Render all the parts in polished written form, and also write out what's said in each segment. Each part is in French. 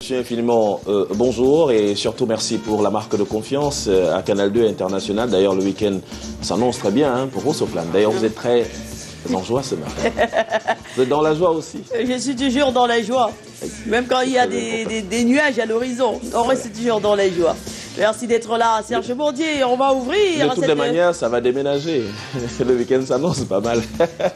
Monsieur infiniment bonjour et surtout merci pour la marque de confiance à Canal 2 International. D'ailleurs, le week-end s'annonce très bien pour Rossoplan. D'ailleurs, vous êtes très en joie ce matin. Vous êtes dans la joie aussi? Je suis toujours dans la joie. Même quand il y a des nuages à l'horizon, on reste toujours dans la joie. Merci d'être là, Serge Bourdier. On va ouvrir. De toutes les manières, ça va déménager. Le week-end s'annonce pas mal.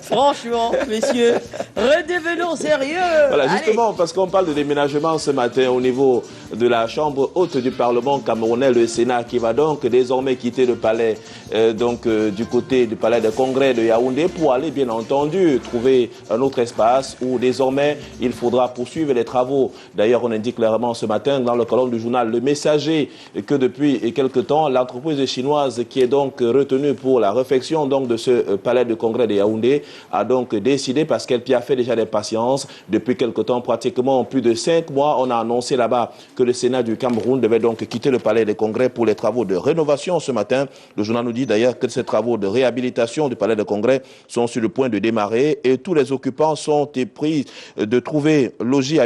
Franchement, messieurs, redevenons sérieux. Voilà, justement, parce qu'on parle de déménagement ce matin au niveau de la Chambre haute du Parlement camerounais, le Sénat, qui va donc désormais quitter le palais, du côté du palais de congrès de Yaoundé, pour aller, bien entendu, trouver un autre espace où désormais il faudra poursuivre les travaux. D'ailleurs, on indique clairement ce matin dans le colonne du journal Le Messager que depuis quelque temps, l'entreprise chinoise qui est donc retenue pour la réfection donc de ce palais de congrès de Yaoundé a donc décidé, parce qu'elle y a fait déjà des patiences depuis quelque temps, pratiquement plus de 5 mois, on a annoncé là-bas que le Sénat du Cameroun devait donc quitter le palais des congrès pour les travaux de rénovation ce matin. Le journal nous dit d'ailleurs que ces travaux de réhabilitation du palais des congrès sont sur le point de démarrer et tous les occupants sont épris de trouver logis à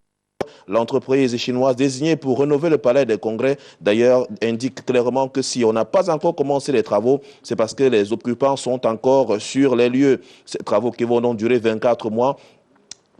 l'entreprise chinoise désignée pour rénover le palais des congrès, d'ailleurs, indique clairement que si on n'a pas encore commencé les travaux, c'est parce que les occupants sont encore sur les lieux. Ces travaux qui vont donc durer 24 mois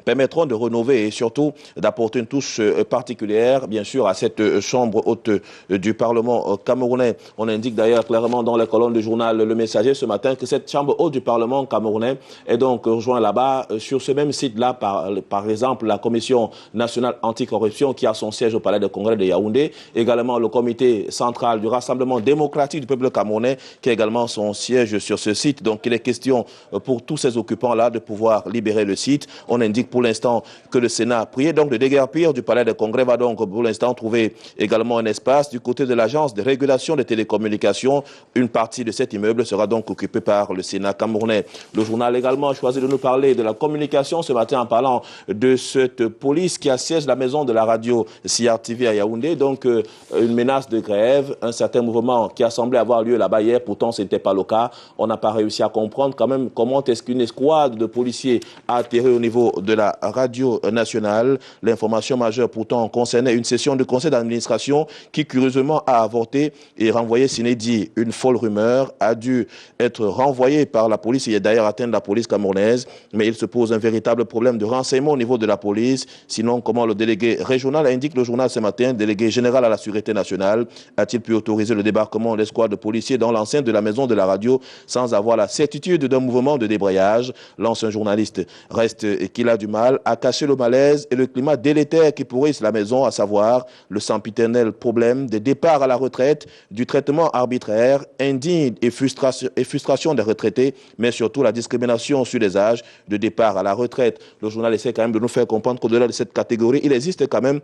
permettront de rénover et surtout d'apporter une touche particulière, bien sûr, à cette chambre haute du Parlement camerounais. On indique d'ailleurs clairement dans les colonnes du journal Le Messager ce matin que cette chambre haute du Parlement camerounais est donc rejointe là-bas, sur ce même site-là, par exemple, la Commission nationale anticorruption qui a son siège au Palais de Congrès de Yaoundé, également le Comité central du Rassemblement démocratique du peuple camerounais qui a également son siège sur ce site. Donc il est question pour tous ces occupants-là de pouvoir libérer le site. On indique pour l'instant que le Sénat a prié donc de déguerpir du palais de congrès, va donc pour l'instant trouver également un espace du côté de l'agence de régulation des télécommunications. Une partie de cet immeuble sera donc occupée par le Sénat camerounais. Le journal également a choisi de nous parler de la communication ce matin en parlant de cette police qui assiège la maison de la radio CRTV à Yaoundé. Donc une menace de grève, un certain mouvement qui a semblé avoir lieu là-bas hier, pourtant ce n'était pas le cas. On n'a pas réussi à comprendre quand même comment est-ce qu'une escouade de policiers a atterri au niveau de la radio nationale. L'information majeure pourtant concernait une session de conseil d'administration qui curieusement a avorté et renvoyé Sinédi. Une folle rumeur a dû être renvoyée par la police. Il a d'ailleurs atteint la police camerounaise, mais il se pose un véritable problème de renseignement au niveau de la police. Sinon, comment le délégué régional, indique le journal ce matin, délégué général à la sécurité nationale, a-t-il pu autoriser le débarquement de l'escouade de policiers dans l'enceinte de la maison de la radio sans avoir la certitude d'un mouvement de débrayage? L'ancien journaliste reste qu'il a du mal à cacher le malaise et le climat délétère qui pourrissent la maison, à savoir le sempiternel problème des départs à la retraite, du traitement arbitraire, indigne et frustration des retraités, mais surtout la discrimination sur les âges de départ à la retraite. Le journal essaie quand même de nous faire comprendre qu'au-delà de cette catégorie, il existe quand même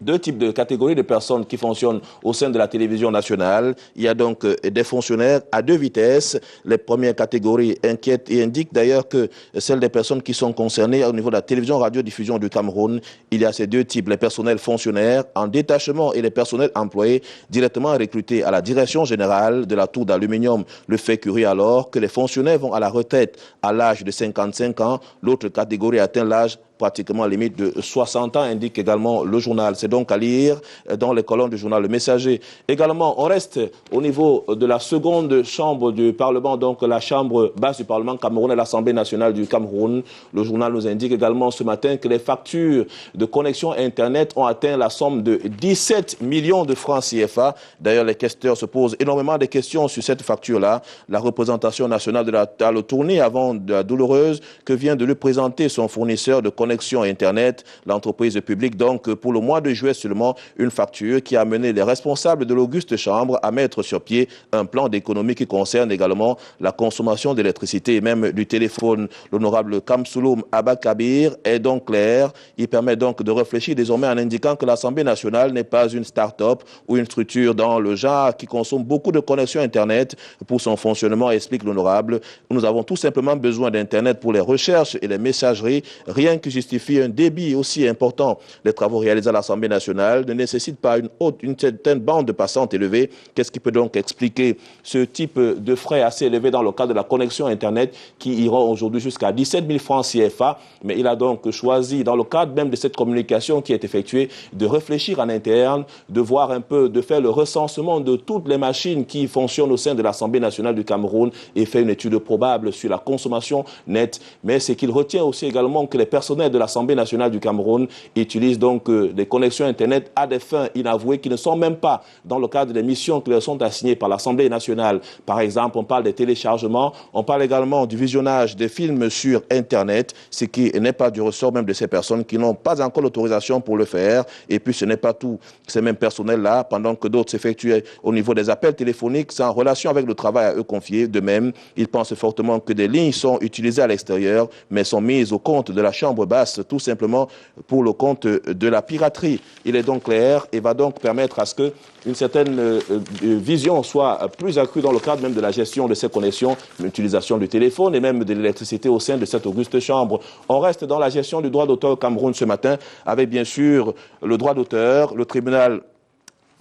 deux types de catégories de personnes qui fonctionnent au sein de la télévision nationale. Il y a donc des fonctionnaires à deux vitesses. Les premières catégories inquiètent et indiquent d'ailleurs que celles des personnes qui sont concernées au niveau de la télévision radiodiffusion du Cameroun, il y a ces deux types, les personnels fonctionnaires en détachement et les personnels employés directement recrutés à la direction générale de la tour d'aluminium. Le fait curieux alors que les fonctionnaires vont à la retraite à l'âge de 55 ans. L'autre catégorie atteint l'âge pratiquement limite de 60 ans, indique également le journal. C'est donc à lire dans les colonnes du journal Le Messager. Également, on reste au niveau de la seconde chambre du Parlement, donc la chambre basse du Parlement camerounais, l'Assemblée nationale du Cameroun. Le journal nous indique également ce matin que les factures de connexion Internet ont atteint la somme de 17 millions de francs CFA. D'ailleurs, les questeurs se posent énormément de questions sur cette facture-là. La représentation nationale de la le tournée avant de la douloureuse que vient de lui présenter son fournisseur de connexion Internet, l'entreprise publique, donc pour le mois de juillet seulement, une facture qui a amené les responsables de l'Auguste Chambre à mettre sur pied un plan d'économie qui concerne également la consommation d'électricité et même du téléphone. L'honorable Kamsouloum Abakabir est donc clair. Il permet donc de réfléchir désormais en indiquant que l'Assemblée nationale n'est pas une start-up ou une structure dans le genre qui consomme beaucoup de connexions Internet pour son fonctionnement, explique l'honorable. Nous avons tout simplement besoin d'Internet pour les recherches et les messageries, rien que justifie un débit aussi important. Les travaux réalisés à l'Assemblée nationale ne nécessitent pas une certaine bande passante élevée. Qu'est-ce qui peut donc expliquer ce type de frais assez élevés dans le cadre de la connexion Internet qui iront aujourd'hui jusqu'à 17 000 francs CFA? Mais il a donc choisi, dans le cadre même de cette communication qui est effectuée, de réfléchir en interne, de voir un peu, de faire le recensement de toutes les machines qui fonctionnent au sein de l'Assemblée nationale du Cameroun et faire une étude probable sur la consommation nette. Mais c'est qu'il retient aussi également que les personnels de l'Assemblée nationale du Cameroun utilisent donc des connexions Internet à des fins inavouées qui ne sont même pas dans le cadre des missions qui leur sont assignées par l'Assemblée nationale. Par exemple, on parle des téléchargements, on parle également du visionnage des films sur Internet, ce qui n'est pas du ressort même de ces personnes qui n'ont pas encore l'autorisation pour le faire. Et puis ce n'est pas tout. Ces mêmes personnels-là, pendant que d'autres s'effectuent au niveau des appels téléphoniques, c'est en relation avec le travail à eux confié. De même, ils pensent fortement que des lignes sont utilisées à l'extérieur, mais sont mises au compte de la chambre basse, tout simplement pour le compte de la piraterie. Il est donc clair et va donc permettre à ce que une certaine vision soit plus accrue dans le cadre même de la gestion de ces connexions, l'utilisation du téléphone et même de l'électricité au sein de cette auguste chambre. On reste dans la gestion du droit d'auteur au Cameroun ce matin avec bien sûr le droit d'auteur, le tribunal.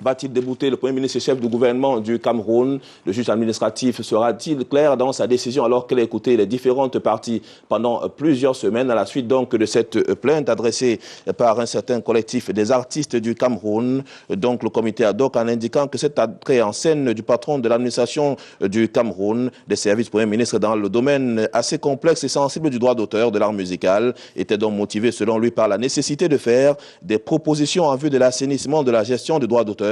Va-t-il débouter le Premier ministre et chef du gouvernement du Cameroun? Le juge administratif sera-t-il clair dans sa décision alors qu'elle a écouté les différentes parties pendant plusieurs semaines à la suite donc de cette plainte adressée par un certain collectif des artistes du Cameroun? Donc le comité ad hoc en indiquant que cette entrée en scène du patron de l'administration du Cameroun, des services Premier ministre dans le domaine assez complexe et sensible du droit d'auteur de l'art musical était donc motivée selon lui par la nécessité de faire des propositions en vue de l'assainissement de la gestion du droit d'auteur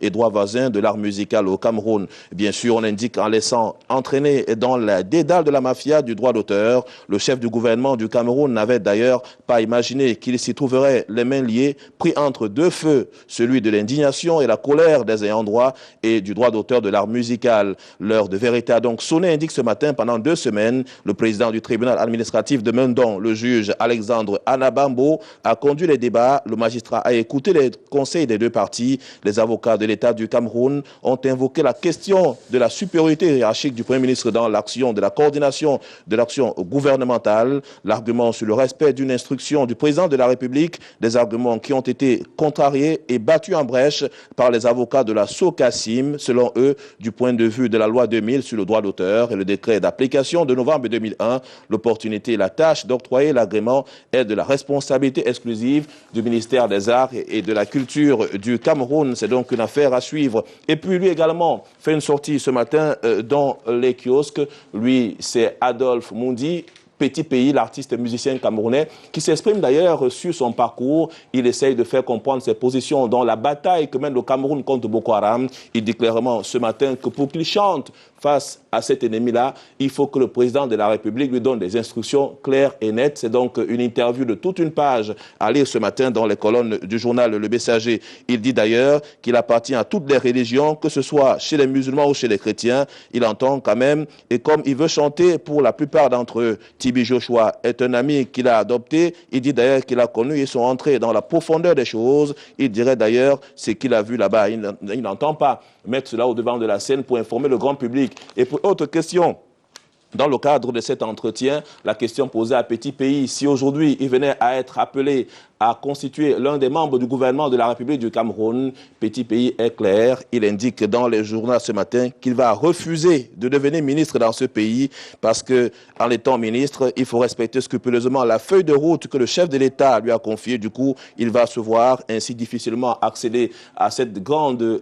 et droits voisins de l'art musical au Cameroun. Bien sûr, on indique en laissant entraîner dans la dédale de la mafia du droit d'auteur. Le chef du gouvernement du Cameroun n'avait d'ailleurs pas imaginé qu'il s'y trouverait les mains liées, pris entre deux feux, celui de l'indignation et la colère des ayants droit et du droit d'auteur de l'art musical. L'heure de vérité a donc sonné, indique ce matin, pendant 2 semaines. Le président du tribunal administratif de Mendon, le juge Alexandre Anabambo, a conduit les débats. Le magistrat a écouté les conseils des deux parties. Les avocats de l'État du Cameroun ont invoqué la question de la supériorité hiérarchique du Premier ministre dans l'action de la coordination de l'action gouvernementale, l'argument sur le respect d'une instruction du président de la République, des arguments qui ont été contrariés et battus en brèche par les avocats de la SOCACIM, selon eux, du point de vue de la loi 2000 sur le droit d'auteur et le décret d'application de novembre 2001, l'opportunité et la tâche d'octroyer l'agrément est de la responsabilité exclusive du ministère des Arts et de la Culture du Cameroun. C'est donc une affaire à suivre. Et puis lui également fait une sortie ce matin dans les kiosques. Lui, c'est Adolphe Mundi, Petit Pays, l'artiste musicien camerounais, qui s'exprime d'ailleurs sur son parcours. Il essaye de faire comprendre ses positions dans la bataille que mène le Cameroun contre Boko Haram. Il dit clairement ce matin que pour qu'il chante face à cet ennemi-là, il faut que le président de la République lui donne des instructions claires et nettes. C'est donc une interview de toute une page à lire ce matin dans les colonnes du journal Le Messager. Il dit d'ailleurs qu'il appartient à toutes les religions, que ce soit chez les musulmans ou chez les chrétiens. Il entend quand même, et comme il veut chanter pour la plupart d'entre eux, Tibi Joshua est un ami qu'il a adopté. Il dit d'ailleurs qu'il a connu, ils sont entrés dans la profondeur des choses. Il dirait d'ailleurs ce qu'il a vu là-bas. Il n'entend pas mettre cela au devant de la scène pour informer le grand public. Et pour autre question, dans le cadre de cet entretien, la question posée à Petit Pays, si aujourd'hui il venait à être appelé à constituer l'un des membres du gouvernement de la République du Cameroun, Petit Pays est clair. Il indique dans les journaux ce matin qu'il va refuser de devenir ministre dans ce pays parce que, en étant ministre, il faut respecter scrupuleusement la feuille de route que le chef de l'État lui a confiée. Du coup, il va se voir ainsi difficilement accéder à cette grande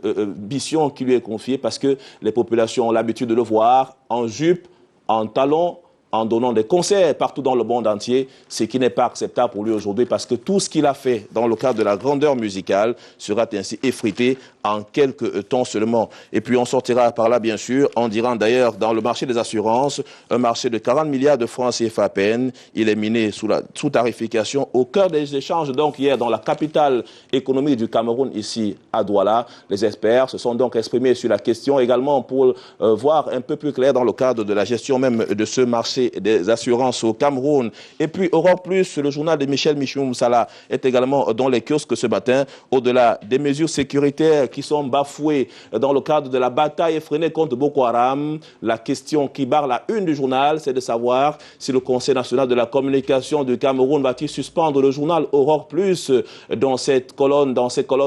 mission qui lui est confiée parce que les populations ont l'habitude de le voir en jupe, en talons, en donnant des concerts partout dans le monde entier, ce qui n'est pas acceptable pour lui aujourd'hui parce que tout ce qu'il a fait dans le cadre de la grandeur musicale sera ainsi effrité en quelques temps seulement. Et puis on sortira par là, bien sûr, en dirant d'ailleurs dans le marché des assurances, un marché de 40 milliards de francs CFA à peine. Il est miné sous tarification au cœur des échanges, donc hier dans la capitale économique du Cameroun, ici à Douala. Les experts se sont donc exprimés sur la question également pour voir un peu plus clair dans le cadre de la gestion même de ce marché marché des assurances au Cameroun. Et puis Europe Plus, le journal de Michel Michou-Moussala est également dans les kiosques ce matin, au-delà des mesures sécuritaires qui sont bafouées dans le cadre de la bataille effrénée contre Boko Haram. La question qui barre la une du journal, c'est de savoir si le Conseil national de la communication du Cameroun va-t-il suspendre le journal Aurore Plus. Dans cette colonne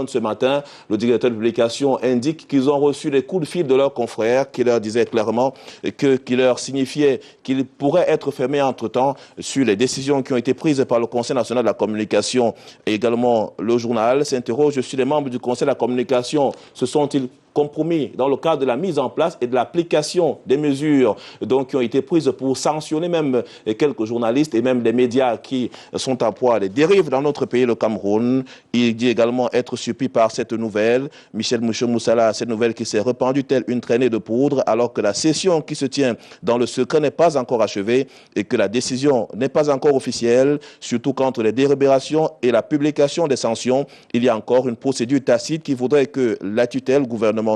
ce matin, le directeur de publication indique qu'ils ont reçu des coups de fil de leurs confrères qui leur disaient clairement qui leur signifiait qu'ils pourraient être fermés entre-temps sur les décisions qui ont été prises par le Conseil national de la communication. Et également, le journal s'interroge sur les membres du Conseil de la communication. Se sont-ils compromis dans le cadre de la mise en place et de l'application des mesures qui ont été prises pour sanctionner même quelques journalistes et même des médias qui sont à proie des dérives dans notre pays, le Cameroun. Il dit également être surpris par cette nouvelle. Michel Michou-Moussala, cette nouvelle qui s'est répandue telle une traînée de poudre alors que la session qui se tient dans le secret n'est pas encore achevée et que la décision n'est pas encore officielle, surtout qu'entre les délibérations et la publication des sanctions, il y a encore une procédure tacite qui voudrait que la tutelle gouvernementale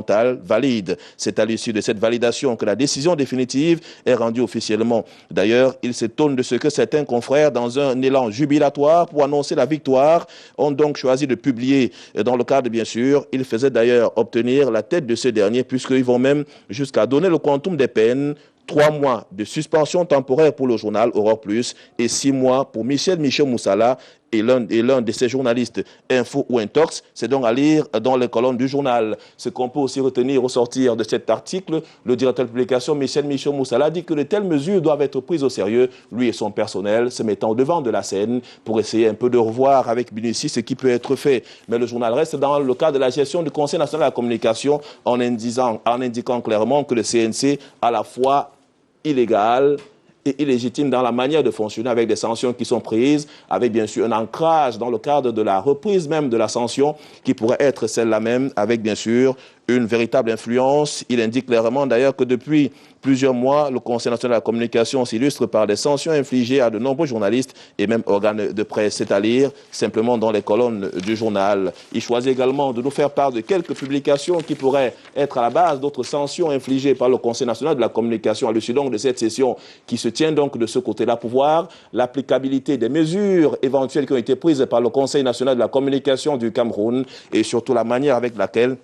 valide. C'est à l'issue de cette validation que la décision définitive est rendue officiellement. D'ailleurs, il s'étonne de ce que certains confrères, dans un élan jubilatoire pour annoncer la victoire, ont donc choisi de publier dans le cadre, bien sûr. Ils faisaient d'ailleurs obtenir la tête de ce dernier, puisqu'ils vont même jusqu'à donner le quantum des peines. 3 mois de suspension temporaire pour le journal Aurore Plus et 6 mois pour Michel Michou-Moussala et l'un de ses journalistes Info ou Intox. C'est donc à lire dans les colonnes du journal. Ce qu'on peut aussi retenir au sortir de cet article, le directeur de publication Michel Michou-Moussala dit que de telles mesures doivent être prises au sérieux, lui et son personnel se mettant au devant de la scène pour essayer un peu de revoir avec minutie ce qui peut être fait. Mais le journal reste dans le cadre de la gestion du Conseil national de la communication en indiquant clairement que le CNC à la fois illégal et illégitime dans la manière de fonctionner avec des sanctions qui sont prises, avec bien sûr un ancrage dans le cadre de la reprise même de la sanction qui pourrait être celle-là même, avec bien sûr une véritable influence. Il indique clairement d'ailleurs que depuis plusieurs mois, le Conseil national de la communication s'illustre par des sanctions infligées à de nombreux journalistes et même organes de presse. C'est à lire simplement dans les colonnes du journal. Il choisit également de nous faire part de quelques publications qui pourraient être à la base d'autres sanctions infligées par le Conseil national de la communication à l'issue donc de cette session qui se tient donc de ce côté-là pour voir l'applicabilité des mesures éventuelles qui ont été prises par le Conseil national de la communication du Cameroun et surtout la manière avec laquelle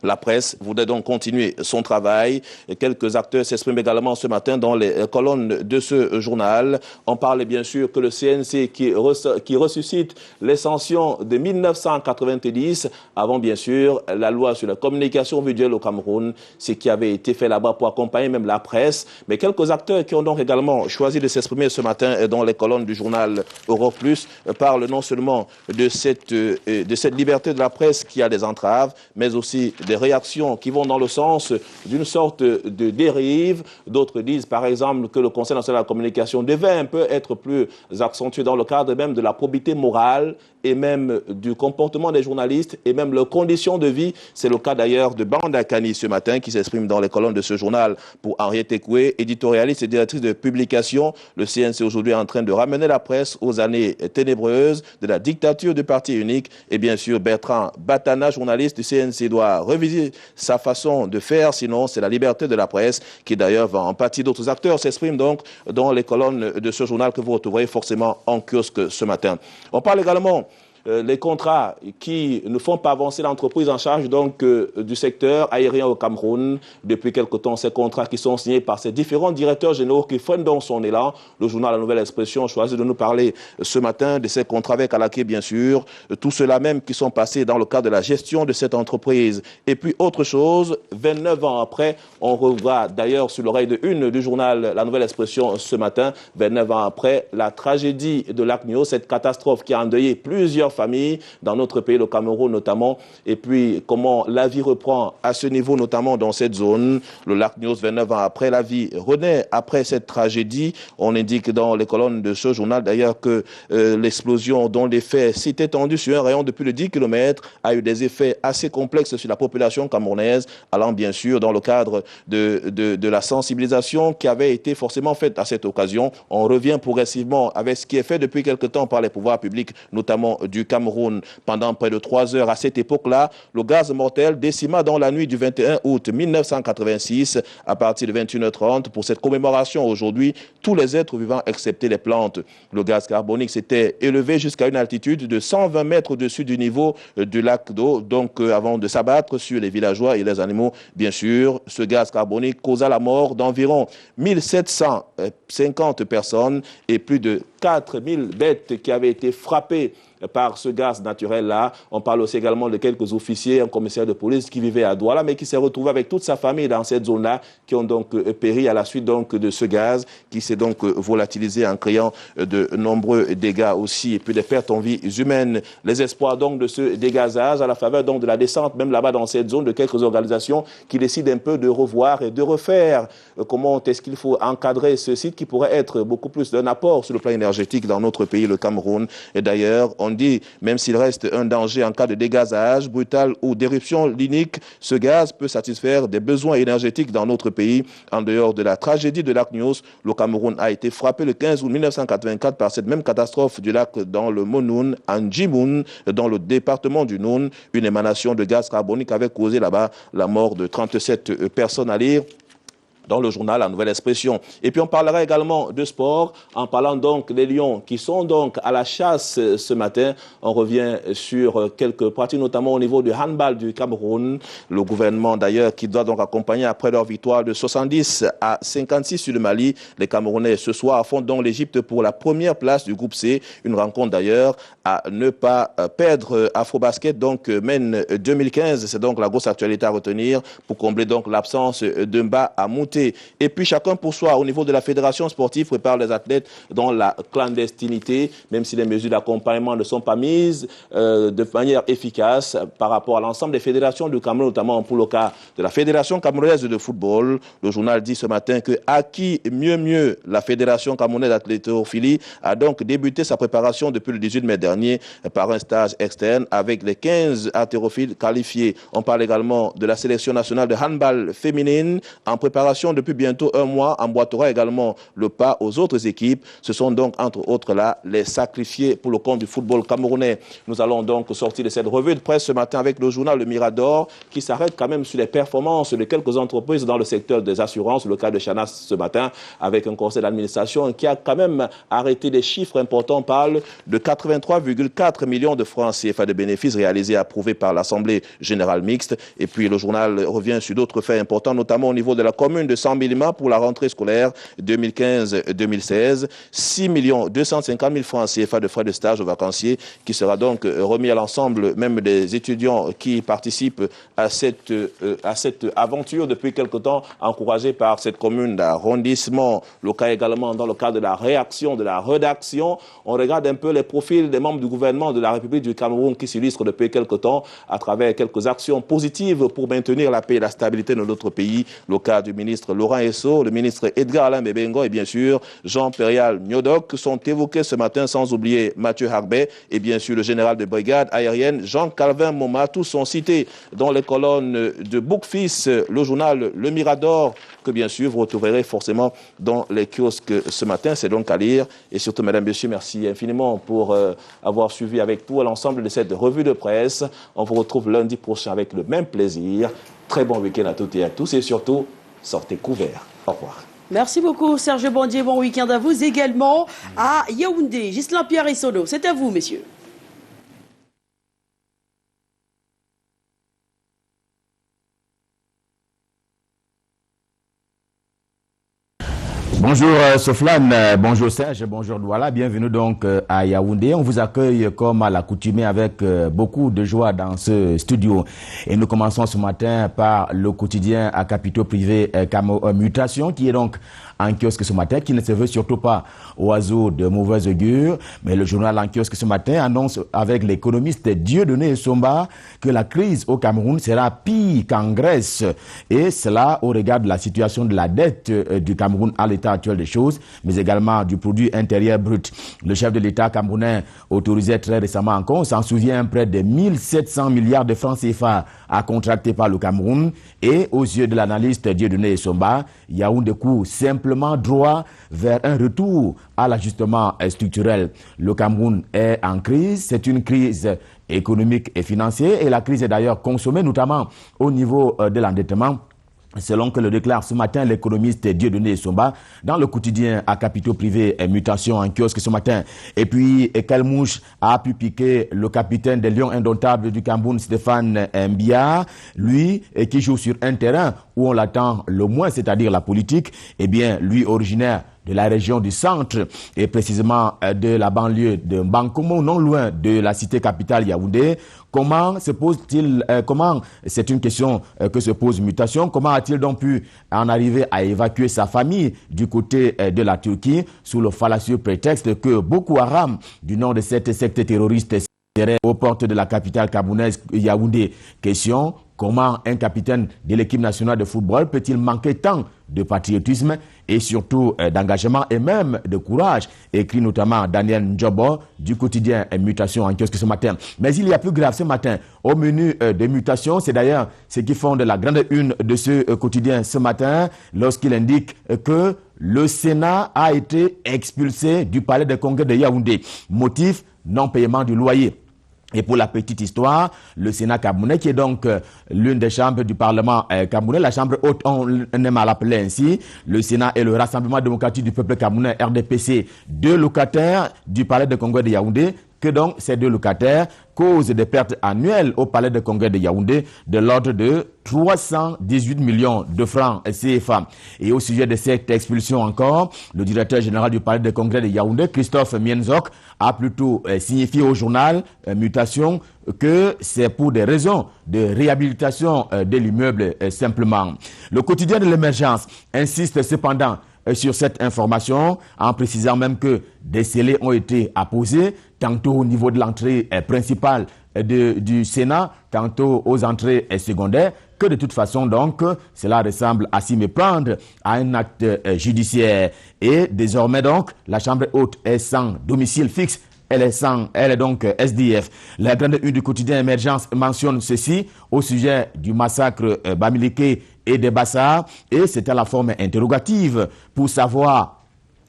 la presse voudrait donc continuer son travail. Et quelques acteurs s'expriment également ce matin dans les colonnes de ce journal. On parle bien sûr que le CNC qui ressuscite les sanctions de 1990, avant bien sûr la loi sur la communication visuelle au Cameroun, ce qui avait été fait là-bas pour accompagner même la presse. Mais quelques acteurs qui ont donc également choisi de s'exprimer ce matin dans les colonnes du journal Europe Plus parlent non seulement de cette liberté de la presse qui a des entraves, mais aussi des réactions qui vont dans le sens d'une sorte de dérive. D'autres disent par exemple que le Conseil national de la communication devait un peu être plus accentué dans le cadre même de la probité morale et même du comportement des journalistes et même leurs conditions de vie. C'est le cas d'ailleurs de Banda Kani ce matin qui s'exprime dans les colonnes de ce journal pour Henriette Ekoué, éditorialiste et directrice de publication. Le CNC aujourd'hui est en train de ramener la presse aux années ténébreuses de la dictature du parti unique et bien sûr Bertrand Batana, journaliste du CNC, doit revisiter sa façon de faire, sinon c'est la liberté de la presse qui d'ailleurs va en pâtir. D'autres acteurs s'expriment donc dans les colonnes de ce journal que vous retrouverez forcément en kiosque ce matin. On parle également les contrats qui ne font pas avancer l'entreprise en charge donc du secteur aérien au Cameroun. Depuis quelque temps, ces contrats qui sont signés par ces différents directeurs généraux qui freinent donc son élan. Le journal La Nouvelle Expression choisit de nous parler ce matin de ces contrats avec Alaké, bien sûr. Tout cela même qui sont passés dans le cadre de la gestion de cette entreprise. Et puis autre chose, 29 ans après, on revoit d'ailleurs sur l'oreille de une du journal La Nouvelle Expression ce matin, 29 ans après, la tragédie de Lac-Nio, cette catastrophe qui a endeuillé plusieurs familles dans notre pays, le Cameroun notamment, et puis comment la vie reprend à ce niveau, notamment dans cette zone. Le Lac-Nio, 29 ans après, la vie renaît après cette tragédie. On indique dans les colonnes de ce journal d'ailleurs que l'explosion dont les faits s'étaient étendus sur un rayon de plus de 10 km a eu des effets assez complexes sur la population camerounaise, allant bien sûr dans le cadre de la sensibilisation qui avait été forcément faite à cette occasion. On revient progressivement avec ce qui est fait depuis quelque temps par les pouvoirs publics, notamment du Cameroun pendant près de 3 heures. À cette époque-là, le gaz mortel décima dans la nuit du 21 août 1986 à partir de 21h30. Pour cette commémoration aujourd'hui, tous les êtres vivants excepté les plantes. Le gaz carbonique s'était élevé jusqu'à une altitude de 120 mètres au-dessus du niveau du lac d'eau, donc avant de s'abattre sur les villageois et les animaux. Bien sûr, ce gaz carbonique causa la mort d'environ 1750 personnes et plus de 4000 bêtes qui avaient été frappées par ce gaz naturel-là. On parle aussi également de quelques officiers, un commissaire de police qui vivait à Douala, mais qui s'est retrouvé avec toute sa famille dans cette zone-là, qui ont donc péri à la suite donc de ce gaz, qui s'est donc volatilisé en créant de nombreux dégâts aussi, et puis des pertes en vies humaines. Les espoirs donc de ce dégazage à la faveur donc de la descente, même là-bas dans cette zone, de quelques organisations qui décident un peu de revoir et de refaire comment est-ce qu'il faut encadrer ce site qui pourrait être beaucoup plus d'un apport sur le plan énergétique dans notre pays, le Cameroun. Et d'ailleurs, on dit, même s'il reste un danger en cas de dégazage brutal ou d'éruption linique, ce gaz peut satisfaire des besoins énergétiques dans notre pays. En dehors de la tragédie de Lac Nyos, le Cameroun a été frappé le 15 août 1984 par cette même catastrophe du lac dans le Monoun, en Djimoun, dans le département du Noun. Une émanation de gaz carbonique avait causé là-bas la mort de 37 personnes. À lire dans le journal La Nouvelle Expression. Et puis on parlera également de sport en parlant donc des Lions qui sont donc à la chasse ce matin. On revient sur quelques pratiques, notamment au niveau du handball du Cameroun. Le gouvernement d'ailleurs qui doit donc accompagner après leur victoire de 70 à 56 sur le Mali. Les Camerounais ce soir affrontent donc l'Égypte pour la première place du groupe C. Une rencontre d'ailleurs à ne pas perdre. Afrobasket donc mène 2015. C'est donc la grosse actualité à retenir pour combler donc l'absence de Mba à Mouté. Et puis chacun pour soi, au niveau de la fédération sportive, prépare les athlètes dans la clandestinité, même si les mesures d'accompagnement ne sont pas mises de manière efficace par rapport à l'ensemble des fédérations du Cameroun, notamment pour le cas de la Fédération camerounaise de football. Le journal dit ce matin que acquis mieux, la Fédération camerounaise d'athlétophilie a donc débuté sa préparation depuis le 18 mai dernier par un stage externe avec les 15 haltérophiles qualifiés. On parle également de la sélection nationale de handball féminine en préparation depuis bientôt un mois, emboîtera également le pas aux autres équipes. Ce sont donc, entre autres là, les sacrifiés pour le compte du football camerounais. Nous allons donc sortir de cette revue de presse ce matin avec le journal Le Mirador, qui s'arrête quand même sur les performances de quelques entreprises dans le secteur des assurances. Le cas de Chanas ce matin, avec un conseil d'administration qui a quand même arrêté des chiffres importants. On parle de 83,4 millions de francs CFA de bénéfices réalisés et approuvés par l'Assemblée générale mixte. Et puis le journal revient sur d'autres faits importants, notamment au niveau de la commune de 100 000 pour la rentrée scolaire 2015-2016, 6 250 000 francs CFA de frais de stage aux vacanciers qui sera donc remis à l'ensemble même des étudiants qui participent à cette aventure depuis quelque temps, encouragée par cette commune d'arrondissement. Le cas également dans le cadre de la réaction, de la rédaction. On regarde un peu les profils des membres du gouvernement de la République du Cameroun qui s'illustrent depuis quelque temps à travers quelques actions positives pour maintenir la paix et la stabilité de notre pays. Le cas du ministre Laurent Esso, le ministre Edgar Alain Bebengo et bien sûr Jean Perial Nyodok sont évoqués ce matin, sans oublier Mathieu Harbet et bien sûr le général de brigade aérienne Jean-Calvin Moma. Tous sont cités dans les colonnes de Bookfist, le journal Le Mirador, que bien sûr vous retrouverez forcément dans les kiosques ce matin. C'est donc à lire. Et surtout, mesdames, messieurs, merci infiniment pour avoir suivi avec tout l'ensemble de cette revue de presse. On vous retrouve lundi prochain avec le même plaisir. Très bon week-end à toutes et à tous et surtout, sortez couverts. Au revoir. Merci beaucoup, Serge Bondier. Bon week-end à vous également à Yaoundé. Ghislain Pierre et Sono, c'est à vous, messieurs. Bonjour Soflane, bonjour Serge, bonjour Douala, bienvenue donc à Yaoundé. On vous accueille comme à l'accoutumée avec beaucoup de joie dans ce studio. Et nous commençons ce matin par le quotidien à capitaux privés Mutation qui est donc en kiosque ce matin, qui ne se veut surtout pas oiseau de mauvaise augure. Mais le journal en kiosque ce matin annonce avec l'économiste Dieudonné Somba que la crise au Cameroun sera pire qu'en Grèce. Et cela au regard de la situation de la dette du Cameroun à l'État actuel des choses, mais également du produit intérieur brut. Le chef de l'État camerounais autorisait très récemment encore, on s'en souvient, près de 1700 milliards de francs CFA à contracter par le Cameroun. Et aux yeux de l'analyste Dieudonné Essomba, Yaoundé court simplement droit vers un retour à l'ajustement structurel. Le Cameroun est en crise, c'est une crise économique et financière, et la crise est d'ailleurs consommée notamment au niveau de l'endettement. Selon que le déclare ce matin l'économiste Dieudonné Essomba dans le quotidien à capitaux privés Mutation en kiosque ce matin. Et puis, quelle mouche a pu piquer le capitaine des Lions indomptables du Cameroun, Stéphane Mbia, lui qui joue sur un terrain où on l'attend le moins, c'est-à-dire la politique. Eh bien, lui originaire de la région du centre et précisément de la banlieue de Bankomo, non loin de la cité capitale Yaoundé. Comment se pose-t-il, c'est une question que se pose Mutation, comment a-t-il donc pu en arriver à évacuer sa famille du côté de la Turquie sous le fallacieux prétexte que Boko Haram, du nom de cette secte terroriste, serait aux portes de la capitale camerounaise Yaoundé? Question: comment un capitaine de l'équipe nationale de football peut-il manquer tant de patriotisme et surtout d'engagement et même de courage, écrit notamment Daniel Ndjobo du quotidien Mutation en kiosque ce matin. Mais il y a plus grave ce matin au menu de Mutation, c'est d'ailleurs ce qui fonde la grande une de ce quotidien ce matin, lorsqu'il indique que le Sénat a été expulsé du palais de congrès de Yaoundé. Motif: non-paiement du loyer. Et pour la petite histoire, le Sénat camerounais, qui est donc l'une des chambres du Parlement camerounais, la chambre haute, on aime à l'appeler ainsi, le Sénat est le Rassemblement démocratique du peuple camerounais, RDPC, deux locataires du palais de congrès de Yaoundé, que donc ces deux locataires causent des pertes annuelles au palais de congrès de Yaoundé de l'ordre de 318 millions de francs CFA. Et au sujet de cette expulsion encore, le directeur général du palais de congrès de Yaoundé, Christophe Mienzok, a plutôt signifié au journal Mutation que c'est pour des raisons de réhabilitation de l'immeuble simplement. Le quotidien de l'émergence insiste cependant sur cette information, en précisant même que des scellés ont été apposés, tantôt au niveau de l'entrée principale du Sénat, tantôt aux entrées secondaires, que de toute façon donc, cela ressemble à s'y méprendre à un acte judiciaire. Et désormais donc, la Chambre haute est sans domicile fixe. Elle est donc SDF. La grande une du quotidien Émergence mentionne ceci au sujet du massacre Bamileke et des Bassars, et c'est à la forme interrogative pour savoir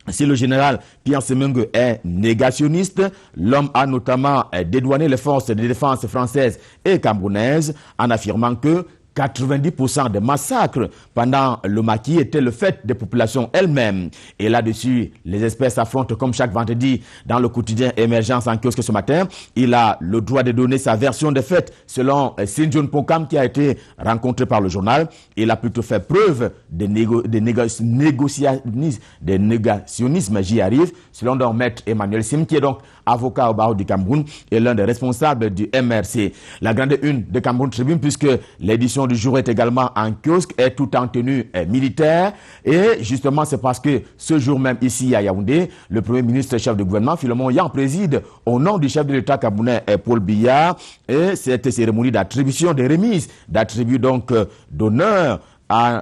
si le général Pierre Semengue est négationniste. L'homme a notamment dédouané les forces de défense françaises et camerounaises en affirmant que 90% des massacres pendant le maquis étaient le fait des populations elles-mêmes. Et là-dessus, les experts s'affrontent comme chaque vendredi dans le quotidien Émergence en kiosque ce matin. Il a le droit de donner sa version des faits selon Sinjun Pokam qui a été rencontré par le journal. Il a plutôt fait preuve de négationnisme, j'y arrive, selon donc maître Emmanuel Sim, qui est donc avocat au barreau du Cameroun et l'un des responsables du MRC. La grande une de Cameroun Tribune, puisque l'édition du jour est également en kiosque, est tout en tenue militaire. Et justement, c'est parce que ce jour même ici à Yaoundé, le Premier ministre chef de gouvernement, Philemon Yang, préside au nom du chef de l'État camerounais, Paul Biya, et cette cérémonie d'attribution des remises, d'attribut donc d'honneur.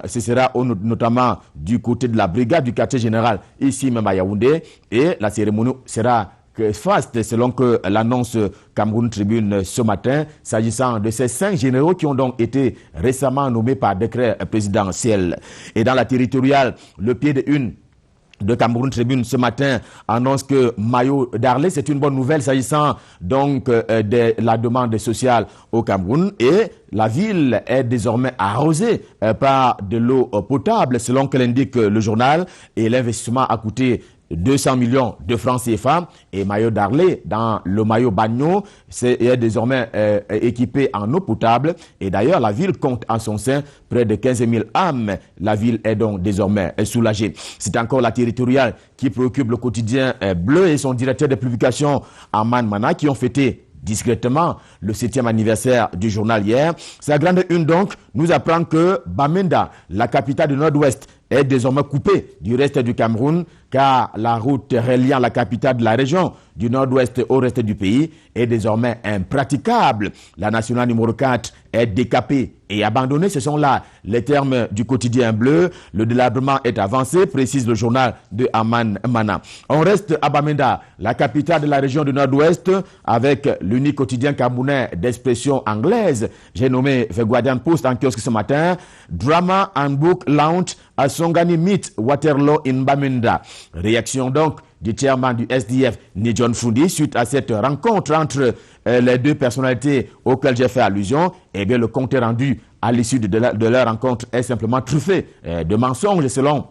Ce sera notamment du côté de la brigade du quartier général, ici même à Yaoundé, et la cérémonie sera faste, selon que l'annonce Cameroun Tribune ce matin, s'agissant de ces 5 généraux qui ont donc été récemment nommés par décret présidentiel. Et dans la territoriale, le pied de une de Cameroun Tribune ce matin annonce que Mayo Darlé, c'est une bonne nouvelle s'agissant donc de la demande sociale au Cameroun, et la ville est désormais arrosée par de l'eau potable, selon que l'indique le journal, et l'investissement a coûté 200 millions de francs CFA, et Mayo Darlé, dans le Mayo Bagno, est désormais équipé en eau potable, et d'ailleurs la ville compte en son sein près de 15 000 âmes. La ville est donc désormais soulagée. C'est encore la territoriale qui préoccupe le quotidien Bleu et son directeur de publication Aman Mana, qui ont fêté discrètement le 7e anniversaire du journal hier. Sa grande une donc nous apprend que Bamenda, la capitale du Nord-Ouest, est désormais coupée du reste du Cameroun, car la route reliant la capitale de la région du Nord-Ouest au reste du pays est désormais impraticable. La nationale numéro 4 est décapé et abandonné. Ce sont là les termes du quotidien bleu. Le délabrement est avancé, précise le journal de Aman Mana. On reste à Bamenda, la capitale de la région du Nord-Ouest, avec l'unique quotidien camerounais d'expression anglaise. J'ai nommé The Guardian Post en kiosque ce matin. Drama and book launch à Songani meet Waterloo in Bamenda. Réaction donc du chairman du SDF, Nijon Fundi, suite à cette rencontre entre les deux personnalités auxquelles j'ai fait allusion. Eh bien, le compte rendu à l'issue de leur rencontre est simplement truffé de mensonges selon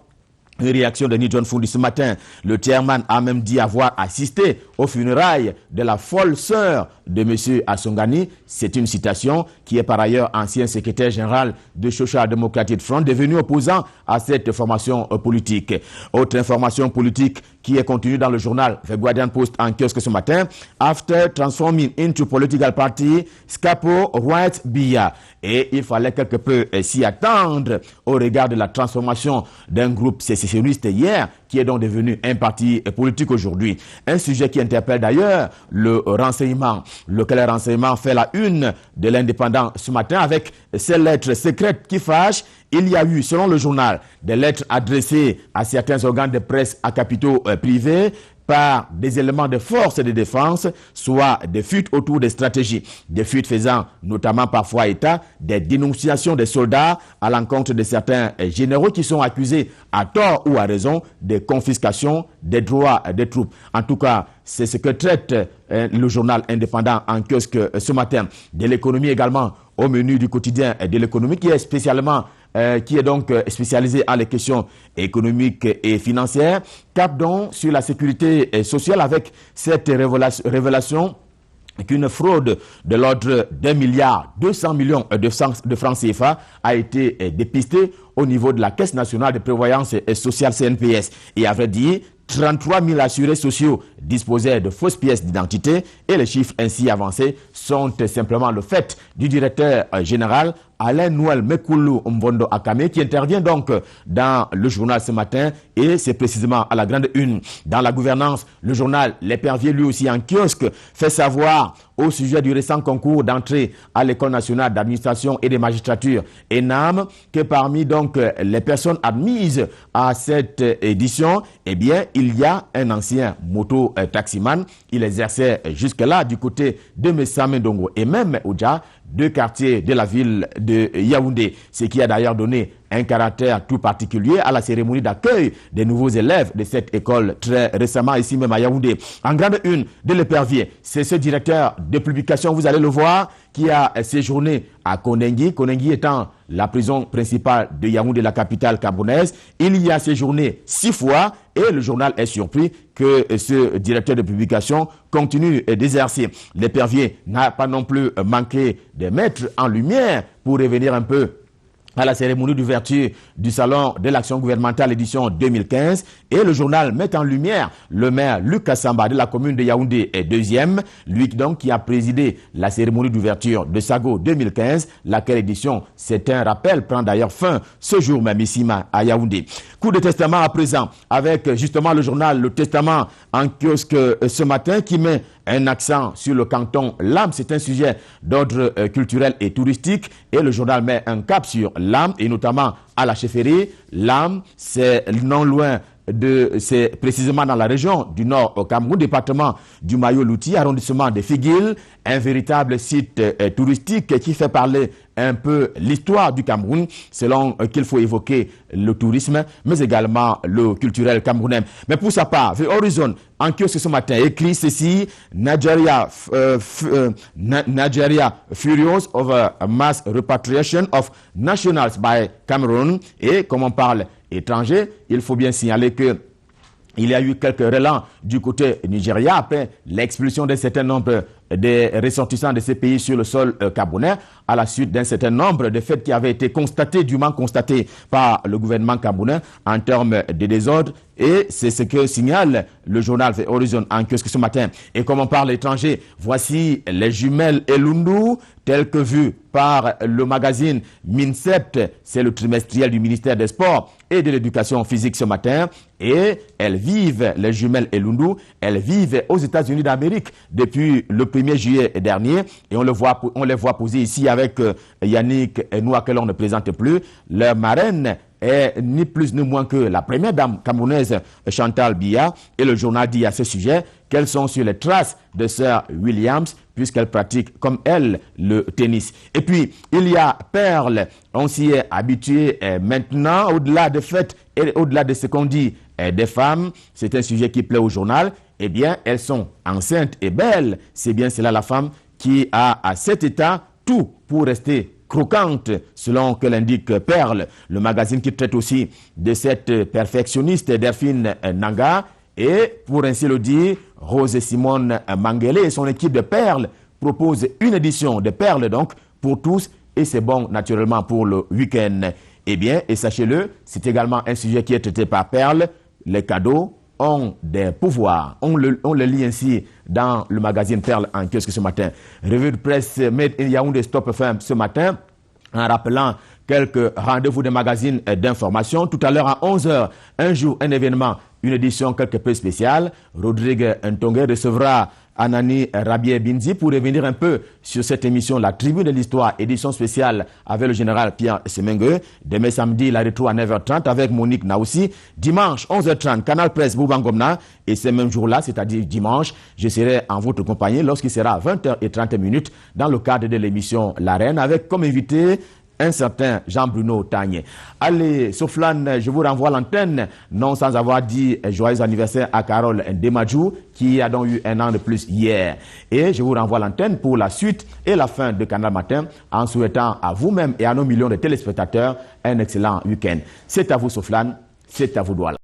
une réaction de Nijon Fundi ce matin. Le chairman a même dit avoir assisté aux funérailles de la folle sœur de M. Asongani. C'est une citation, qui est par ailleurs ancien secrétaire général de Social Democratic Front, devenu opposant à cette formation politique. Autre information politique qui est contenue dans le journal The Guardian Post en kiosque ce matin. After transforming into political party, Scapo writes Biya. Et il fallait quelque peu s'y attendre au regard de la transformation d'un groupe sécessionniste hier, qui est donc devenu un parti politique aujourd'hui. Un sujet qui interpelle d'ailleurs le renseignement. Lequel renseignement fait la une de l'Indépendant ce matin avec ces lettres secrètes qui fâchent. Il y a eu, selon le journal, des lettres adressées à certains organes de presse à capitaux privés par des éléments de force et de défense, soit des fuites autour des stratégies, des fuites faisant notamment parfois état des dénonciations des soldats à l'encontre de certains généraux qui sont accusés à tort ou à raison de confiscation des droits des troupes. En tout cas, c'est ce que traite le journal Indépendant en kiosque ce matin. De l'économie également, au menu du quotidien de l'économie qui est donc spécialisé en les questions économiques et financières. Cap donc sur la sécurité sociale avec cette révélation qu'une fraude de l'ordre d'1,2 milliard de francs CFA a été dépistée au niveau de la Caisse nationale de prévoyance sociale CNPS. Et à vrai dire, 33 000 assurés sociaux disposaient de fausses pièces d'identité et les chiffres ainsi avancés sont simplement le fait du directeur général Alain Noël Mekoulou Mvondo Akame qui intervient donc dans le journal ce matin et c'est précisément à la grande une. Dans la gouvernance, le journal L'Épervier lui aussi en kiosque fait savoir au sujet du récent concours d'entrée à l'École nationale d'administration et des magistratures ENAM que parmi donc les personnes admises à cette édition, eh bien il y a un ancien moto-taximan. Il exerçait jusque-là du côté de Messamendongo et même Oudja, deux quartiers de la ville de Yaoundé, ce qui a d'ailleurs donné un caractère tout particulier à la cérémonie d'accueil des nouveaux élèves de cette école très récemment ici même à Yaoundé. En grande une de l'Épervier, c'est ce directeur de publication, vous allez le voir, qui a séjourné à Konengi, Konengi étant la prison principale de Yaoundé, la capitale camerounaise. Il y a séjourné 6 fois et le journal est surpris que ce directeur de publication continue d'exercer. L'Épervier n'a pas non plus manqué de mettre en lumière pour revenir un peu à la cérémonie d'ouverture du salon de l'action gouvernementale édition 2015 et le journal met en lumière le maire Luc Kassamba de la commune de Yaoundé est deuxième, lui donc qui a présidé la cérémonie d'ouverture de Sago 2015, laquelle édition, c'est un rappel, prend d'ailleurs fin ce jour même ici à Yaoundé. Coup de testament à présent avec justement le journal Le Testament en kiosque ce matin qui met un accent sur le canton Lam. C'est un sujet d'ordre culturel et touristique et le journal met un cap sur Lam et notamment à la chefferie. Lam, c'est non loin c'est précisément dans la région du Nord au Cameroun, département du Mayo-Louti, arrondissement de Figuil, un véritable site touristique qui fait parler un peu l'histoire du Cameroun, selon qu'il faut évoquer le tourisme, mais également le culturel camerounais. Mais pour sa part, The Horizon, en kiosque ce matin, écrit ceci, Nigeria furious over a mass repatriation of nationals by Cameroon. Et comme on parle étranger, il faut bien signaler que il y a eu quelques relents du côté Nigeria après l'expulsion d'un certain nombre des ressortissants de ces pays sur le sol camerounais à la suite d'un certain nombre de faits qui avaient été constatés, dûment constatés par le gouvernement camerounais en termes de désordre Et c'est ce que signale le journal The Horizon en kiosque ce matin. Et comme on parle étranger, voici les jumelles Elundu, telles que vues par le magazine MINSEPT, c'est le trimestriel du ministère des Sports et de l'Éducation physique ce matin. Et elles vivent, les jumelles Elundu, elles vivent aux États-Unis d'Amérique depuis le 1er juillet dernier. Et on les voit poser ici avec Yannick Noua, que l'on ne présente plus. Leur marraine est ni plus ni moins que la première dame camerounaise Chantal Biya. Et le journal dit à ce sujet qu'elles sont sur les traces de Sir Williams, puisqu'elle pratique comme elle le tennis. Et puis, il y a Perle, on s'y est habitué maintenant, au-delà des fêtes et au-delà de ce qu'on dit des femmes, c'est un sujet qui plaît au journal, eh bien, elles sont enceintes et belles. C'est bien cela la femme qui a à cet état tout pour rester croquante, selon que l'indique Perle, le magazine qui traite aussi de cette perfectionniste Delphine Nanga. Et pour ainsi le dire, Rose Simone Mangele et son équipe de Perles proposent une édition de Perles donc pour tous, et c'est bon naturellement pour le week-end. Eh bien, et sachez-le, c'est également un sujet qui est traité par Perles, les cadeaux ont des pouvoirs. On le lit ainsi dans le magazine Perles en kiosque ce matin. Revue de presse Made in Yaoundé Stop FM ce matin, en rappelant quelques rendez-vous de magazines d'information. Tout à l'heure à 11h, un jour, un événement, une édition quelque peu spéciale. Rodrigue Ntongue recevra Anani Rabier Binzi pour revenir un peu sur cette émission La Tribune de l'Histoire, édition spéciale avec le général Pierre Semengue. Demain samedi, la retrouve à 9h30 avec Monique Naoussi. Dimanche, 11h30, Canal Presse Boubangomna. Et ce même jour-là, c'est-à-dire dimanche, je serai en votre compagnie lorsqu'il sera 20h30 dans le cadre de l'émission L'Arène avec comme invité un certain Jean-Bruno Tagné. Allez, Soflane, je vous renvoie l'antenne, non sans avoir dit joyeux anniversaire à Carole Demadjou, qui a donc eu un an de plus hier. Et je vous renvoie l'antenne pour la suite et la fin de Canal Matin, en souhaitant à vous-même et à nos millions de téléspectateurs un excellent week-end. C'est à vous, Soflane, c'est à vous, Douala.